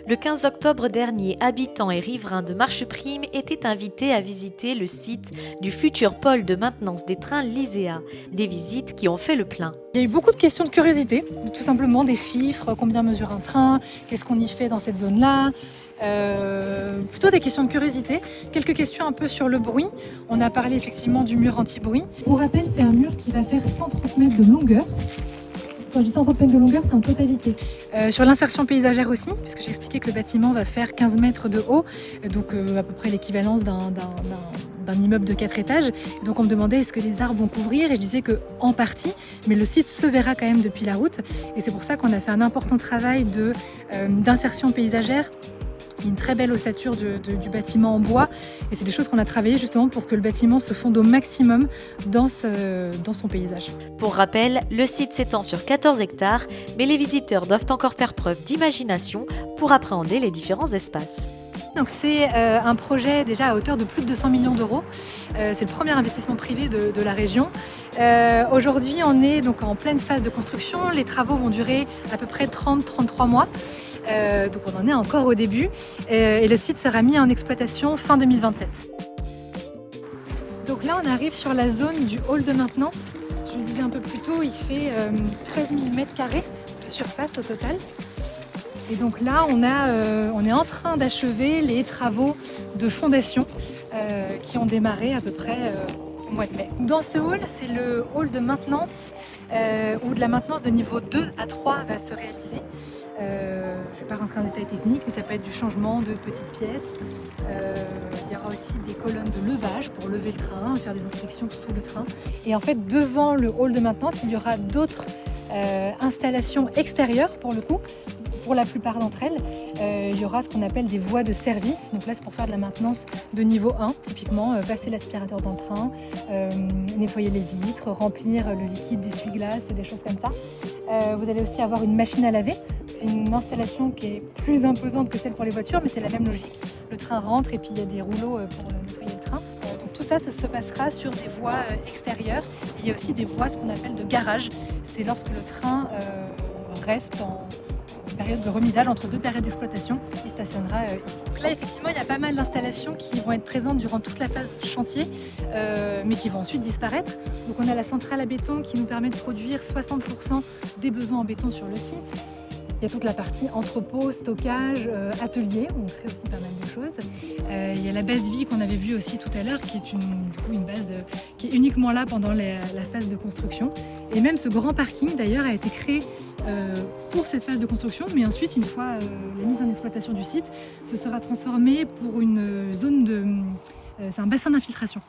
Le 15 octobre dernier, habitants et riverains de Marcheprime étaient invités à visiter le site du futur pôle de maintenance des trains Lyséa. Des visites qui ont fait le plein. Il y a eu beaucoup de questions de curiosité, tout simplement des chiffres, combien mesure un train, qu'est-ce qu'on y fait dans cette zone-là, plutôt des questions de curiosité. Quelques questions un peu sur le bruit. On a parlé effectivement du mur anti-bruit. Pour rappel, c'est un mur qui va faire 130 mètres de longueur. Quand je dis 130 mètres de longueur, c'est en totalité. Sur l'insertion paysagère aussi, puisque j'expliquais que le bâtiment va faire 15 mètres de haut, donc à peu près l'équivalence d'un immeuble de 4 étages. Et donc on me demandait est-ce que les arbres vont couvrir, et je disais qu'en partie, mais le site se verra quand même depuis la route. Et c'est pour ça qu'on a fait un important travail d'insertion paysagère. Une très belle ossature du bâtiment en bois, et c'est des choses qu'on a travaillé justement pour que le bâtiment se fonde au maximum dans son paysage. Pour rappel, le site s'étend sur 14 hectares, mais les visiteurs doivent encore faire preuve d'imagination pour appréhender les différents espaces. Donc c'est un projet déjà à hauteur de plus de 200 millions d'euros. C'est le premier investissement privé de la région. Aujourd'hui, on est donc en pleine phase de construction. Les travaux vont durer à peu près 30-33 mois. Donc on en est encore au début. Et le site sera mis en exploitation fin 2027. Donc là, on arrive sur la zone du hall de maintenance. Je le disais un peu plus tôt, il fait 13 000 m² de surface au total. Et donc là, on est en train d'achever les travaux de fondation qui ont démarré à peu près au mois de mai. Dans ce hall, c'est le hall de maintenance où de la maintenance de niveau 2 à 3 va se réaliser. Je ne vais pas rentrer en détail technique, mais ça peut être du changement de petites pièces. Il y aura aussi des colonnes de levage pour lever le train, faire des inspections sous le train. Et en fait, devant le hall de maintenance, il y aura d'autres installations extérieures pour le coup. Pour la plupart d'entre elles, il y aura ce qu'on appelle des voies de service. Donc là, c'est pour faire de la maintenance de niveau 1, typiquement passer l'aspirateur dans le train, nettoyer les vitres, remplir le liquide d'essuie-glace, des choses comme ça. Vous allez aussi avoir une machine à laver. C'est une installation qui est plus imposante que celle pour les voitures, mais c'est la même logique. Le train rentre et puis il y a des rouleaux pour nettoyer le train. Donc tout ça se passera sur des voies extérieures. Et il y a aussi des voies, ce qu'on appelle de garage. C'est lorsque le train reste en période de remisage, entre deux périodes d'exploitation, il stationnera ici. Donc là, effectivement, il y a pas mal d'installations qui vont être présentes durant toute la phase chantier, mais qui vont ensuite disparaître. Donc on a la centrale à béton qui nous permet de produire 60% des besoins en béton sur le site. Il y a toute la partie entrepôt, stockage, atelier, où on crée aussi pas mal de choses. Il y a la base vie qu'on avait vue aussi tout à l'heure, qui est une base qui est uniquement là pendant la phase de construction. Et même ce grand parking, d'ailleurs, a été créé pour cette phase de construction, mais ensuite, une fois la mise en exploitation du site, ce sera transformé pour une zone c'est un bassin d'infiltration.